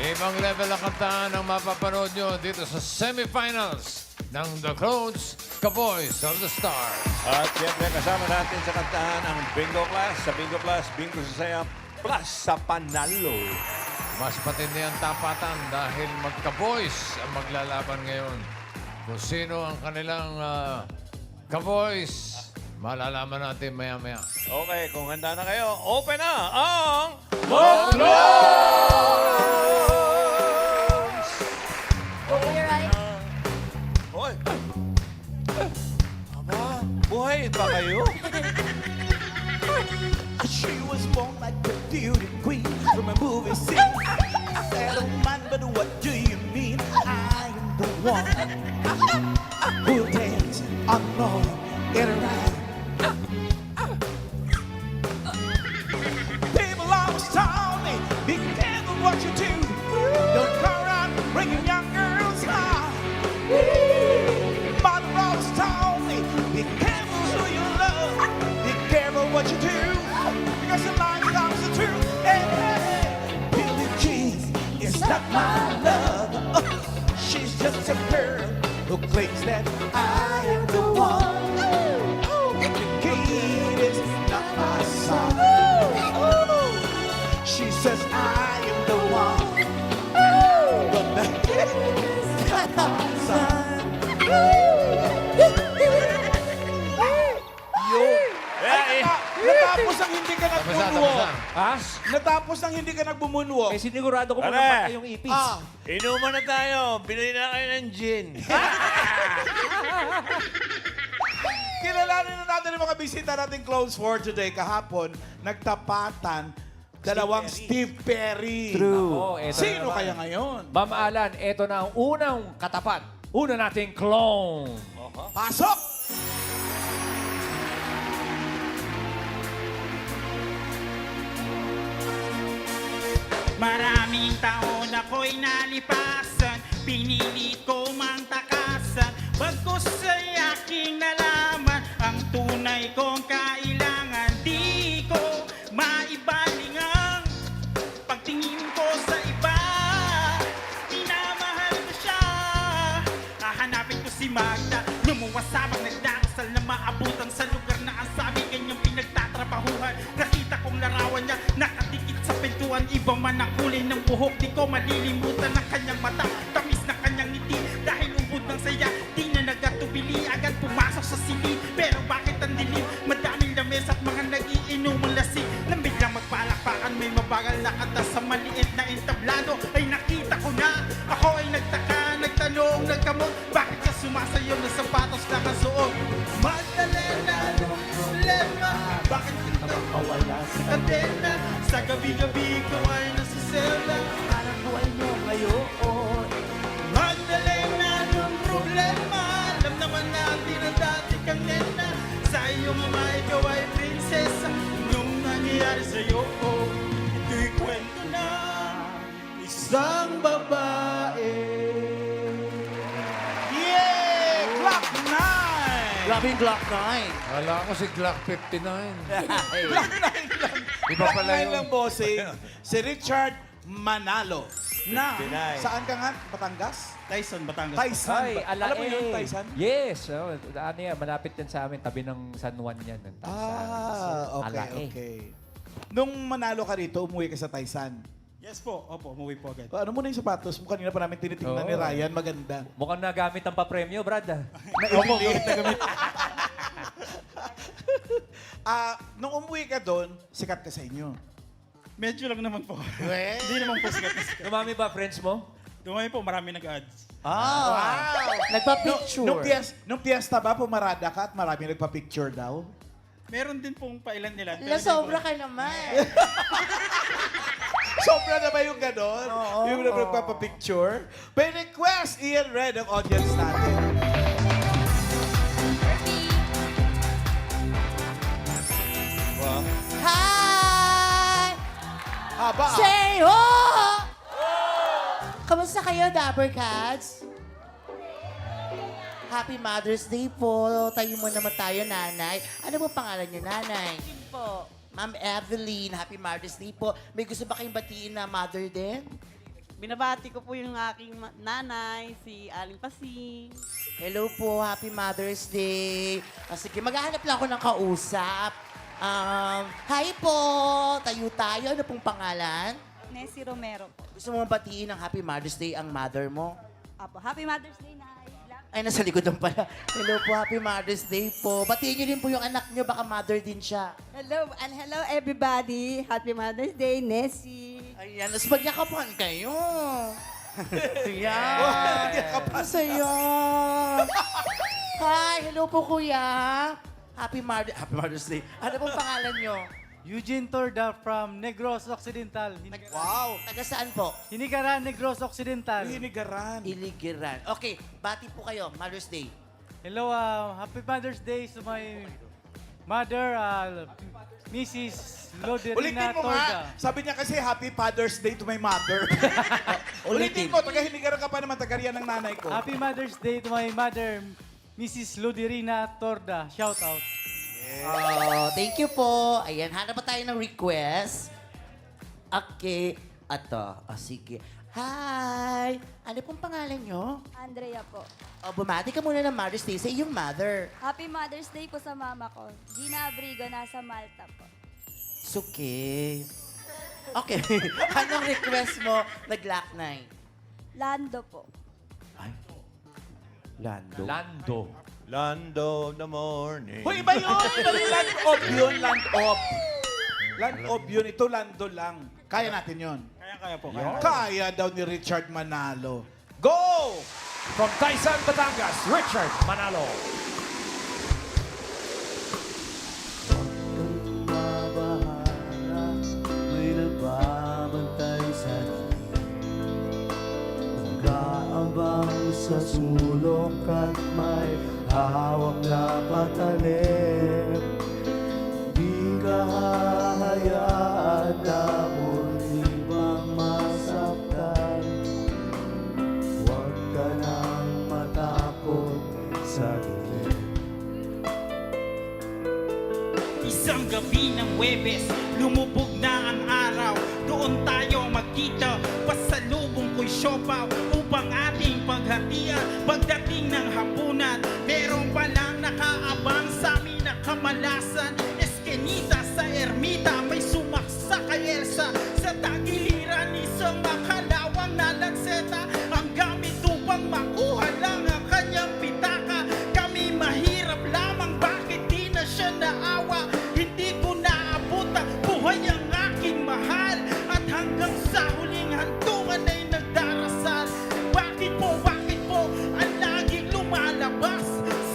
Ibang level ang kantahan ang mapapanood nyo dito sa semifinals ng The Clones, Kaboys of the Stars. At siyempre kasama natin sa kantahan ang Bingo Class. Sa Bingo Class, Bingo sa Saya Plus sa Panalo. Mas patindi ang tapatan dahil magka-boys ang maglalaban ngayon. Kung sino ang kanilang ka-boys, malalaman natin maya-maya. Okay, kung handa na kayo, open na ang... Open your eyes. Hoy! Aba, buhay pa kayo? She was born like a beauty queen from a movie scene. I said, oh man, but what do you mean? I am the one who dance on more, get around. People always tell me, be careful what you do. Don't go around bringing young girls high. Mother always told me, be careful who you love. Be careful what you do. Because the line comes the truth. Hey, hey, Billie Jean is not my love. She's just a girl who claims that I am the one. The kid is not my son. She says I am the one. But the kid is not my son. Natapos ang hindi ka nagbumuo. Ha? Natapos ang hindi ka nagbumuo. Eh, sinigurado ko Pare. muna patay yung ipis. Inuman na tayo. Bili na kayo ng gin. Kilalanin na natin ang mga bisita nating close for today. Kahapon, nagtapatan dalawang Steve Perry. Oo, eto na Sino naman. kaya ngayon? Ma'am Alan, eto na ang unang katapat. Una nating clone. Pasok! Maraming taon ako'y nalipasan, pinilit ko mang takasan, bagkus ay aking nalaman, ang tunay kong kailangan, di ko maibalingang pagtingin ko sa iba, minamahal ko siya, hahanapin ko si Magda, lumuwas sabang nagdarasal na maabutan sa lugar na ang sabi kanyang pinagtatrabahuhan, nakita kong larawan niya, nakatikit sa pintuan, iba man ang kulay ng buhok, di ko malilimutan ang kanyang mata, tamis na kanyang ngiti, dahil ubod ng saya, di na nagatubili, agad pumasok sa sili, pero bakit ang dilim, madaming lames at mga nagiinumang lasing, nang biglang magpalakpakan, may mabagal na kanta sa maliit na entablado, ay nakita ko na, ako ay nagtaka, nagtanong, nagkamot, bakit ka sumasayaw na sapatos na kasuot, Magdalena, anong problema, bakit kita mawala sa kadena, sa gabi-gabi ko ay nasasela, parang buhay mo ngayon. Magdalena, anong problema? Alam naman natin na dati kang nena, sa iyong ama ikaw ay prinsesa, anong nangyayari sa'yo? Ito'y kwento na isang babae. Yeah! Glock 9! Grabe yung Glock 9. Wala ko si Glock 59. Glock 9 lang. Iba Glock pala 9 yun. lang, bossing. Si Richard Manalo. Na, 59. saan ka nga? Batangas? Tyson, Batangas. Tyson. Ay, ala Alam mo yun, Tyson? Yes. Oh, ano yan, malapit yan sa amin. Tabi ng San Juan yan. Ng Tyson. Ah, okay, Alae. okay. Nung manalo ka rito, umuwi ka sa Tyson. Yes po, opo, umuwi po agad. Ano muna yung sapatos mo? Kanina pa namin tinitingnan ni Oo. Ryan. Maganda. Mukhang nagamit ang papremyo, Brad. Naibili. Nung umuwi ka doon, sikat ka sa inyo. Medyo lang naman po. Well, Hindi naman po sikat na sikat. Dumami ba, friends mo? Dumami po, marami nag-ads. wow! Nagpa-picture. Nung piyesta ba, pumarada ka at marami nagpa-picture daw? Meron din pong pailan-ilan. Nasobra ka naman. Sobra na ba yung ganon? Yung nagpa-picture? By request, Ian Red ang audience natin. Wow. Hi! Haba. Say ho! Kamusta kayo, Dapper Cats? Happy Mother's Day po. Tayo mo naman tayo, nanay. Ano po pangalan niyo, nanay? Po. Ma'am Evelyn, Happy Mother's Day po. May gusto ba kayong batiin na mother din? Binabati ko po yung aking nanay, si Aling Pasing. Hello po, Happy Mother's Day. Sige, maghahanap lang ako ng kausap. Hi po, tayo. Ano pong pangalan? Nessie Romero po. Gusto mo batiin ng Happy Mother's Day ang mother mo? Apo, Happy Mother's Day, Nay. Ay, nasa likod lang pala. Hello po, Happy Mother's Day po. Batiin niyo din po yung anak niyo, baka mother din siya. Hello, and hello everybody. Happy Mother's Day, Nessie. Ayan, tapos magyakapan kayo. Ayan. Masaya. Hi, hello po kuya. Happy Mother's Day. Ano pong pangalan niyo? Eugene Torda from Negros Occidental. Wow! Taga saan po? Hinigaran, Negros Occidental. Hinigaran. Iligiran. Okay, bati po kayo, Mother's Day. Hello, Happy Mother's Day to my mother, Mrs. Ulitin Loderina mo Torda. nga. Sabi niya kasi Happy Father's Day to my mother. Ulitin mo. Taga-hinigaran ka pa naman. Taga-riyan ng nanay ko. Happy Mother's Day to my mother, Mrs. Loderina Torda. Shout out. Oh, thank you po. Ayan, hanap pa tayo ng request. Okay. Ato. Sige. Hi! Ano pong pangalan nyo? Andrea po. O, bumati ka muna ng Mother's Day sa iyong mother. Happy Mother's Day po sa mama ko. Gina Abrigo, nasa Malta po. Suki. Okay. Anong request mo na Glock 9? Lando po. Lando. Lando. Lando of the morning. Hoy, iba yun! Land of yun, land of. Land of yun. Ito, lando lang. Kaya natin yun. Kaya po. Kaya daw ni Richard Manalo. Go! From Taysan, Batangas, Richard Manalo. May nagbabantay sa dilim. Nag-aabang sa sulok at may hawak na patalim. Di ka hahayaan na muli bang masaktan. Huwag ka nang matakot sa dilim. Isang gabi ng Huwebes, lumubog na ang araw. Doon tayo magkita, pasalubong ko'y siopaw upang ating paghatian. Pagdating ng hapunan, meron palang nakaabang sa amin na kamalasan. Eskenita sa ermita, may sumaksa kay Elsa. Sa tagiliran, isang makalawang na lanseta. Ang gamit upang makuha lang ang kanyang pitaka. Kami mahirap lamang, bakit di na siya naawa? Hindi ko naabot ang buhay ang aking mahal. At hanggang sa huling hantungan ay nagdarasal. Bakit po, ang laging lumalabas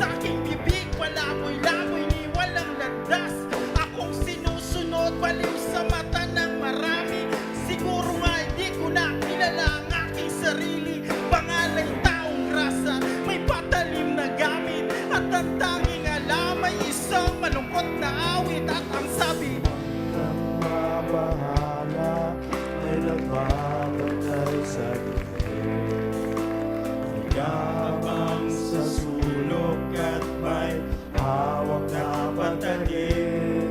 sa aking bibig, palaboy-laboy ni walang landas. Akong sinusunod, baliw sa mata ng marami. Siguro nga hindi ko na kilala ang aking sarili. Pangalay taong rasa, may patalim na gamit. At ang tanging alam ay isang malungkot na awit. At ang sabi, Kang mabahala, may nagbabantay sa dilim. Nag-aabang sa sulok at may hawak na patalim.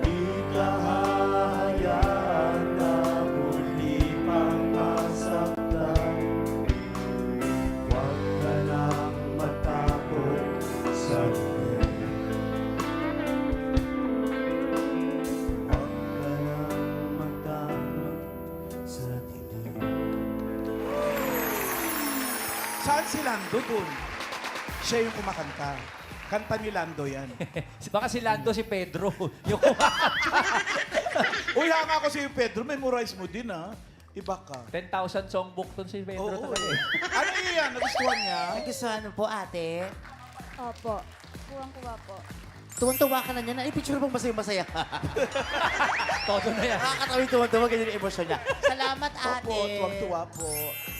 Di ka hahayaan na muli pang masaktan. Huwag ka nang matakot sa dilim. Huwag ka nang matakot sa dilim. Saan si Lando dun? Siya yung kumakanta. Kanta ni Lando yan. Baka si Lando, si Pedro. Yung Uy, hanga ako si Pedro. Memorize mo din, ha? Iba ka. 10,000 songbook ton si Pedro Oo, talaga eh. Ano yun yan? Nagustuhan niya? Ay, gusto ano po, ate? Opo. Kuwang-kuwa po. Tuwan-tuwa ka na niya. Ay, picture bang masaya-masaya? Todo na yan. Nakakatawa tuwan-tuwa, ganyan yung emosyon niya. Salamat, ate. Opo, tuwang-tuwa po.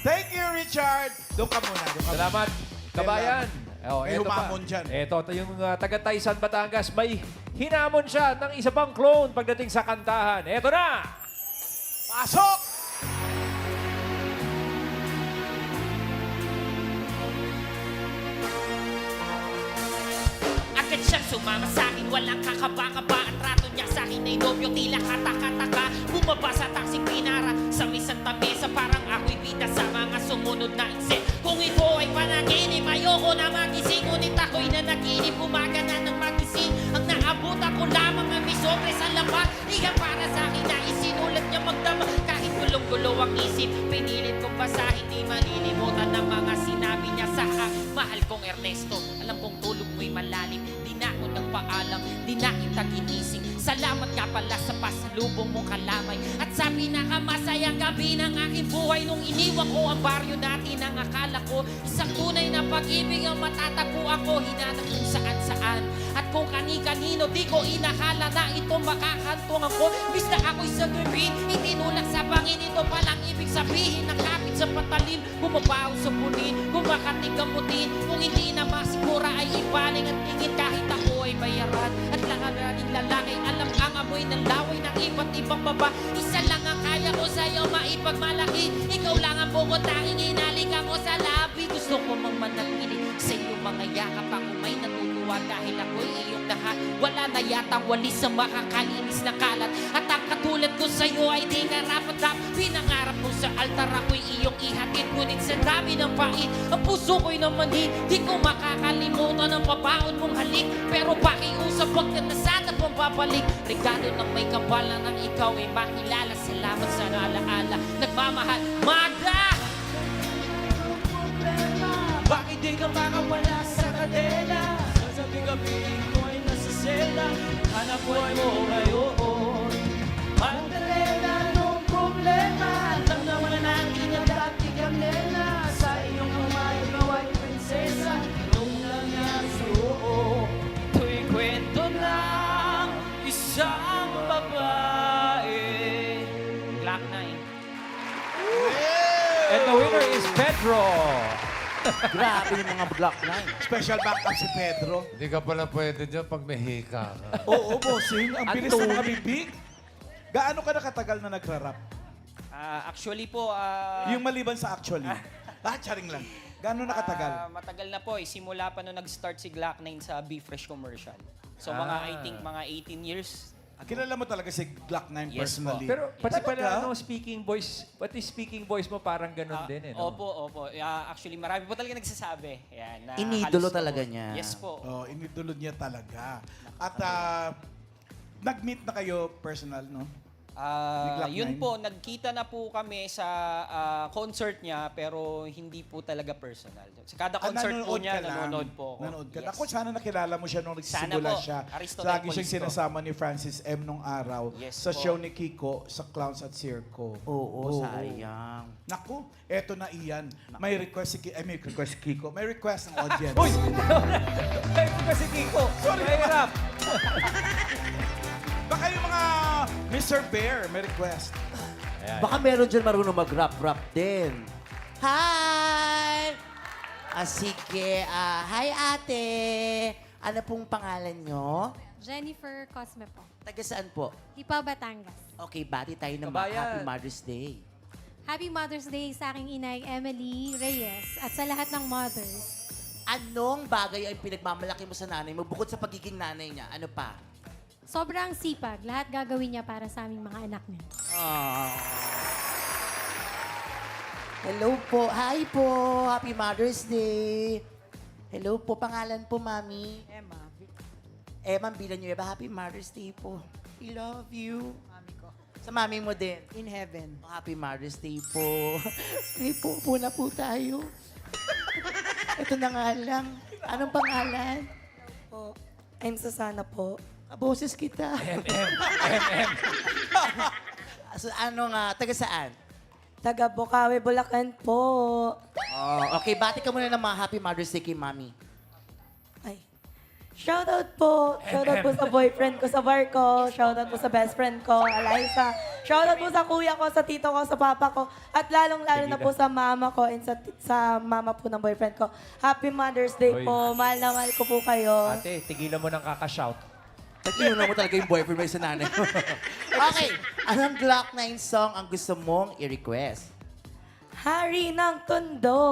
Thank you, Richard. Doon ka muna. Salamat, kabayan. Oh, May eto pa. humamon dyan. Ito, yung taga Taysan, Batangas, may hinamon siya ng isa pang clone pagdating sa kantahan. Eto na! Pasok! Agad siyang sumama sa akin, walang kakaba-kaba. Ang trato niya sa akin ay nobyo, tila kataka-taka. Bumaba sa taksing pinara, sa misang tamesa. magulo ang isip. Pinilit kong basahin, di malilimutan ng mga sinabi niya sa akin. Mahal kong Ernesto, alam kong tulog mo'y malalim. Di na ako nagpaalam, di na kita ginising. Salamat nga pala sa pasalubong mong kalamay. At sa pinakamasayang gabi ng aking buhay, nung iniwan ko ang baryo dati nang akala ko isang tunay na pag-ibig ang matatagpo ako. Hinanap kung saan-saan at kung kani-kanino, di ko inakala na ito makakantungan ko. Bis na ako'y sa gabi, itinulak sa bangin. Ito palang ibig sabihin ng kapit sa patalim. Kumabaho sa punin, kumakatig ang putin. Kung hindi na masigura ay ibaling at tingin kahit ako ay bayaran. At langaning lalaki, alam ang amoy ng laway ng iba't ibang baba. Isa lang ang kaya ko sa'yo maipagmalaki. Ikaw lang ang bukod tanging inalika mo sa labi. Gusto ko mang manatili sa iyong mga yakap. Ako may natutuwa dahil ako'y iyong lahat. Wala na yatang walis sa makakalinis na kalat. At ang katulad ko sa'yo ay di karapat-dap. Pinangarap mo sa altar ako'y iyong ihatid. Ngunit sa dami ng pait, ang puso ko'y namanhid. Di ko makakalimutan ang pabaon mong halik. Pero pakiusap wag na nasada pang babalik. Regalo ng may kabala ng ikaw ay makilala. Salamat sa alaala. Nagmamahal, Magda! Bakit di ka makawala sa kadena? Sasabi gabi ko ay nasa sela. Hanap buhay mo ngayon. Magdalena nung problema. Alam naman natin ang dati kang nena. Sa iyong umayaw ay prinsesa. Nung lang yan suo. Ito'y kwento ng isang babae. Glock 9. And the winner is Pedro. Grabe yung mga Glock 9. Special backup si Pedro. Hindi ka pala pwede dyan pag may hika ka. Oo, bossing. Ang bilis na mga bibig. Gaano ka nakatagal na nagra-rap? Actually po, Yung maliban sa actually. Charing lang. Gaano nakatagal? matagal na po. Simula pa nung nag-start si Glock 9 sa Be Fresh commercial. So I think mga 18 years. Kilala mo talaga si Glock 9 Yes personally? Pero pati Talaga? pala, speaking voice mo parang ganun din, eh, no? Opo. Actually, marami po talaga nagsasabi. Yan, na Inidolo halos talaga po. niya. Yes po. Oh, inidolo niya talaga. At nag-meet na kayo personal, no? Glock Yun 9? po, nagkita na po kami sa concert niya, pero hindi po talaga personal. Sa kada concert po niya, nanonood po ako. Nanonood ka. Yes. Ako, sana nakilala mo siya nung Sana nagsisimula po. siya. Aristotle Lagi siyang Polisto. sinasama ni Francis M. nung araw Yes sa po. show ni Kiko sa Clowns at Circo. Oo, sayang. Naku, eto na iyan. May request si Kiko. May request ng audience. Uy! Ito kasi Kiko. Sorry. Mahirap. Baka yung mga Mr. Bear may request. Baka meron dyan marunong mag-rap-rap din. Hi! Sige, hi ate. Ano pong pangalan nyo? Jennifer Cosme po. Taga saan po? Hipa, Batangas. Okay, bati tayo ng Kabayan. Happy Mother's Day. Happy Mother's Day sa aking inay, Emily Reyes, at sa lahat ng mothers. Anong bagay ang pinagmamalaki mo sa nanay mo bukod sa pagiging nanay niya? Ano pa? Sobrang sipag. Lahat gagawin niya para sa aming mga anak niya. Hello po. Hi po. Happy Mother's Day. Hello po. Pangalan po, Mami? Emma. Emma Villanueva. Happy Mother's Day po. I love you. Mami ko. Sa mami mo din. In heaven. Happy Mother's Day po. Ay, po na po tayo. Ito na nga lang. Anong pangalan? Po. I'm Susana po. Kaboses kita. So, ano nga? Taga saan? Taga Bukawi, Bulacan po. Okay, bati ka muna ng mga Happy Mother's Day kay Mami. Ay. Shoutout po. Shoutout po sa boyfriend ko sa bar ko. Shoutout po sa best friend ko, Eliza. Shoutout po sa kuya ko, sa tito ko, sa papa ko. At lalong-lalo na po sa mama ko and sa mama po ng boyfriend ko. Happy Mother's Day Hoy. po. Mahal na mahal ko po kayo. Ate, tigilan mo ng kakashout. Tag-iunan mo talaga yung boyfriend mo sa nanay mo. Okay, anong Glock 9 song ang gusto mong i-request? Hari ng Tondo.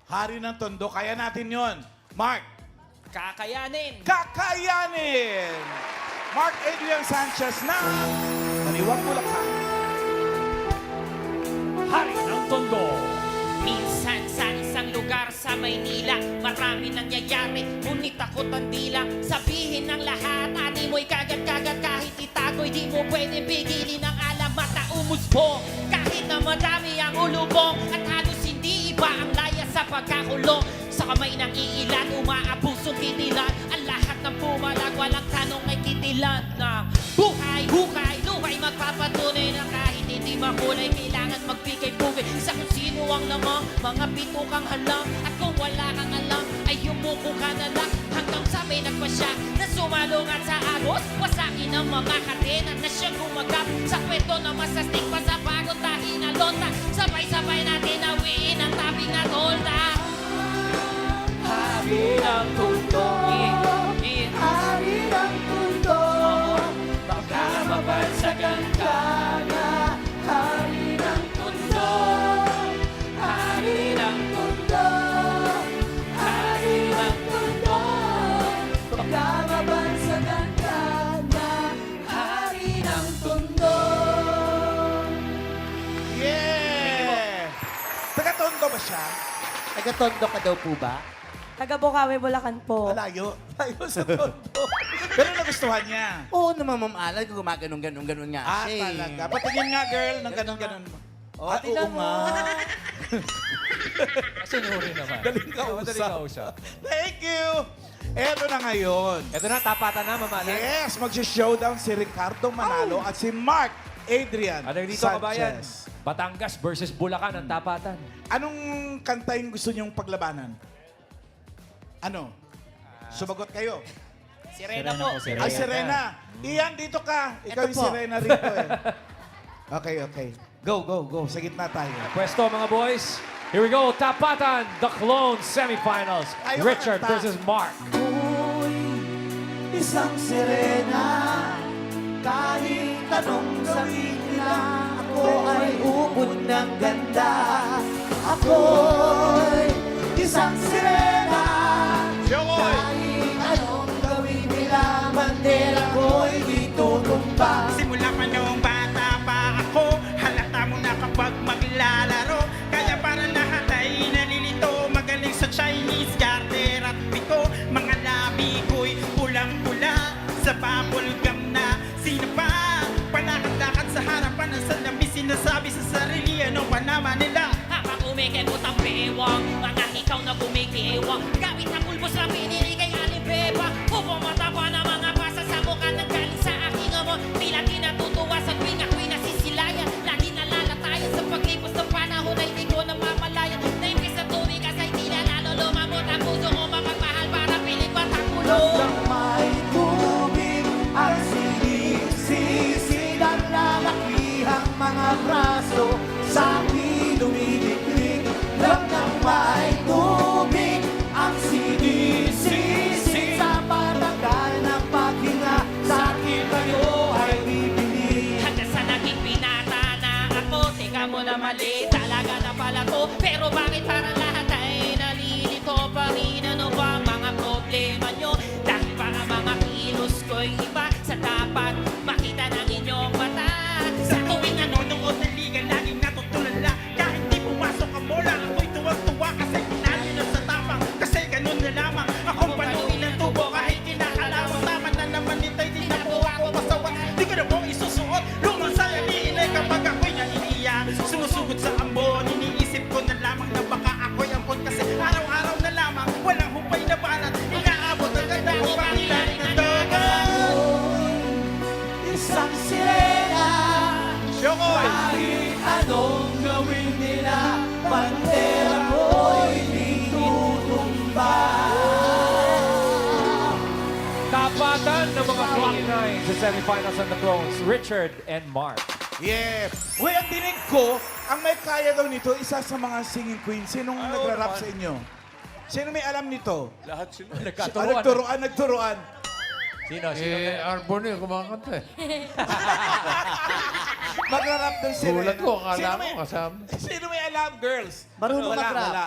Hari ng Tondo, kaya natin yon. Mark, Kakayanin! kakayanin! Mark Adrian Sanchez na Maniwang Bulacan. Hari ng Tondo. Minsan sa isang lugar sa Maynila, marami nangyayari, ngunit takot ang dila. Sabihin ng lahat, ani mo'y kagat-kagat kahit itago'y di mo pwede pigilin ang alam. Mata umuspo, kahit madami ang ulubong at halos hindi iba ang laya sa pagkakulong. Sa kamay ng iilan, umaabusong titilan. Ang lahat ng pumalag, walang tanong ay titilan ng buhay, hukay, luhay. Magpapatunay na kahit hindi makulay, kailangan magbigay-bugay sa kung sino ang lamang. Mga pito kang halang at kung wala kang alam, ay yumuko ka na lang. Hanggang sa may nagpasya na sumalungat sa agos. Wasakin ang mga kadena na siyang gumagap sa kwento na masastig pa sa bagong tahi na lonta. Sabay-sabay natin nawiin ang tabing na tolda. Hari ng mundo, hari ng mundo, baka mabansagan ka na. Hari ng mundo, hari ng mundo, hari ng mundo, baka mabansagan ka na. Hari ng mundo. Yeah! Taga-Tondo ba siya? Taga-Tondo ka daw po ba? Taga Bukawi, Bulacan po. Malayo. Layo sa Tondo. Pero nagustuhan niya. Oo naman, Ma'am Alan, kung gumaganon-ganon nga Ah, siya. talaga. Patingin nga, girl, ng ganon-ganon mo. Oh, oo nga. Sinuri naman. Daling Madaling kausap. kausap. Thank you! Eto na ngayon. Ito na, tapatan na, Mama Alan. Yes, mag-showdown si Ricardo Manalo at si Mark Adrian Ano dito, kabayan? Sanchez. Batangas versus Bulacan ang tapatan. Anong kanta yung gusto niyong paglabanan? Ano? Sumagot kayo. Sirena po. Ay, Serena. Ian, dito ka. Ikaw Eto yung po. Serena rito eh. Okay, okay. Go, go, go. Sa gitna tayo. Pwesto, mga boys. Here we go. Tapatan, the Clone semifinals. Ayaw Richard kanta. versus Mark. Isang sirena, kahit anong sabihin nila, ako ay ubod ng ganda. Ako'y isang sirena, kahit anong gawin nila, bandera ko'y di tutumba. Simula pa noong bata pa ako, halata mo na kapag maglalaro. Kaya para lahat ay nalilito, magaling sa Chinese, garter at pito. Mga labi ko'y pulang-pula, sa bubble gum na sinapa. Palakad-lakad sa harapan ng salamin, sinasabi sa sarili, ano pa naman nila? Habang umikipot ang bewang, mga ikaw na bumikiwang. Gamit ang pulbos na pinili kay Alibeba. Pupumata pa na mga pasa sa mukha ng galing sa aking amo. Tila di natutuwa sa tuwing ako'y nasisilayan. Lagi nalalatayan sa paglipos ng panahon ay di ko namamalayan. Na imbis na tumigas ay tila lalo lumamot ang puso ko mapagmahal para piling matakulo. Nang may tubig ang sinisisi ng lalakihang mga braso sa akin dumidikdik. Nang may tubig ang sinisisi sa patagal ng paghinga sa akin kayo ay bibili. Hanggang sa naging pinata na ako. Teka mo na mali, talaga na pala ko. Pero bakit parang lahat ay nalilito pa rin? Ano ba ang mga problema nyo? Dahil para mga kilos ko'y iba. Sa dapat makita ng inyong mata. Sa tuwing nanonood ng liga, laging natutulala. Kahit di pumasok ang bola, ako'y tuwang-tuwa kasi pinali na sa tapang. Kasi ganun na lamang, akong panuin ng tubo kahit kinakalawang. Tama na naman nito'y di na po ako masawa. Di ko na po isusuot, lumang sayaliin ay kapag ako'y nainiya. Sumusugot sa ambon, iniisip ko na lamang na baka ako'y ampon. Kasi araw-araw na lamang, walang hupay na banat. Inaabot ang ganda ko pang ilalim ng dagat. Isang sirena, Shokoy! kahit anong gawin nila, bandera ko'y di tutumba. Tapatan ng mga Clock 9 sa semifinals ng the Clones. Richard and Mark. Yeah. Uy, ang dinig ko, ang may kaya daw nito, isa sa mga singing queen. Sinong nagra-rap sa inyo? Sino may alam nito? Lahat sila. Nagturuan. Sino? Eh, Arbon yung kumakanta eh. Magra-rap din si Gulat Rena. ko, akala ko kasama. Sino may alam, girls? Marunong Wala, mag-rap. wala.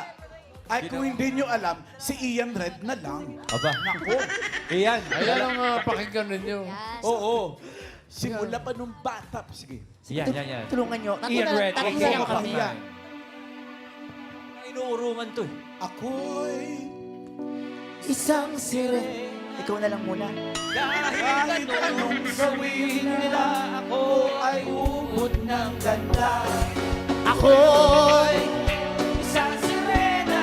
Ay, kung hindi nyo alam, si Ian Red na lang. Aba. Naku. Iyan. Ayan ang pakinggan ninyo. Oo. Simula pa nung bata. Sige. Yan. Tulungan nyo. Ian Red, Tatlo Ian lang kami. Red. Inuurungan to eh. Ako'y Isang sirena, Ikaw na lang muna. kahit anong gawin nila, ako ay ubod ng ganda. Ako'y isang sirena.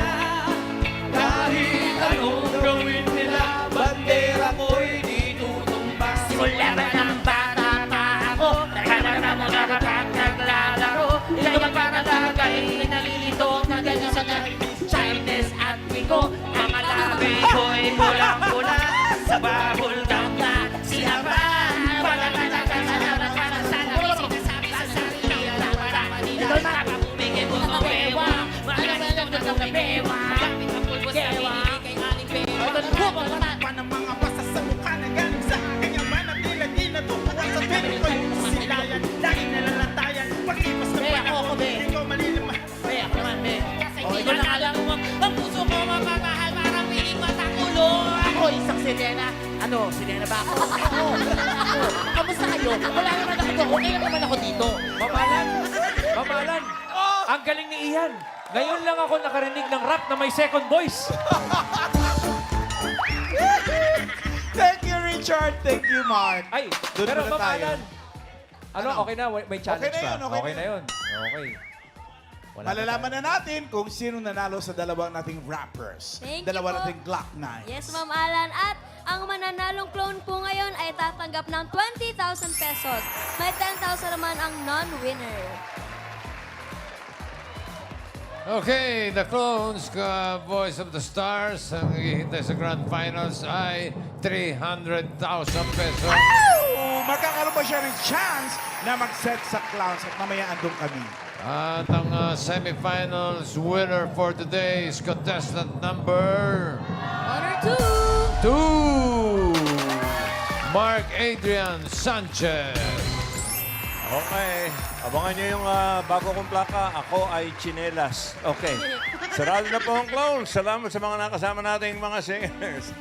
Kahit anong gawin nila, bandera ko'y di tutumbas. Simula ba ng bata pa ako, nakakata mo nakakaglalaro. Ikaw ang panalagay, nalilito, magaling sa Chinese at Pico. Mga labi ko'y pulang-pula, sa bahol ganda. Sila ba? Ikaw nakapumigay mo ng bewa. Magaling ng bewa. Gamit ang pulbo sa binigay kay aling bewa. Pa ng mga basa sa mukha na galing sa aking yaman at tila di natutuwa sa piling ko'y silayan. Laging nalalatayan, pag-ipas ng panahon, di ko maliliman. Ako naman, be. Kasi hindi na alam mo, ang puso ko mapamahal, parang piling matakulo. Ako, isang sirena. Ano, sirena ba ako? Oo. Kamusta kayo? Wala naman ako doon. Okay lang naman ako dito. Mamalan! Mamalan! Ang galing ni Ian. Ngayon lang ako nakarinig ng rap na may second voice. Thank you, Richard. Thank you, Mark. Ay, Doon pero muna tayo. Mamalan. Ano, okay na? May challenge Okay na yun, pa. okay na na yun. Okay. Wala Malalaman na natin kung sino nanalo sa dalawang nating rappers. Thank you Dalawa po. nating Glock 9. Yes, Ma'am Alan. At ang mananalong clone po ngayon ay tatanggap ng 20,000 pesos. May 10,000 naman ang non-winner. Okay, the clones, Voice of the Stars, ang hihintay sa Grand Finals ay 300,000 pesos. Magkakaroon ba siya ng chance na mag-set sa clowns at mamaya andun kami? At ang semifinals winner for today is contestant number 2, Mark Adrian Sanchez. Okay. Abangan nyo yung bago kong plaka. Ako ay chinelas. Okay. Sarado na po ang clown. Salamat sa mga nakasama nating mga singers.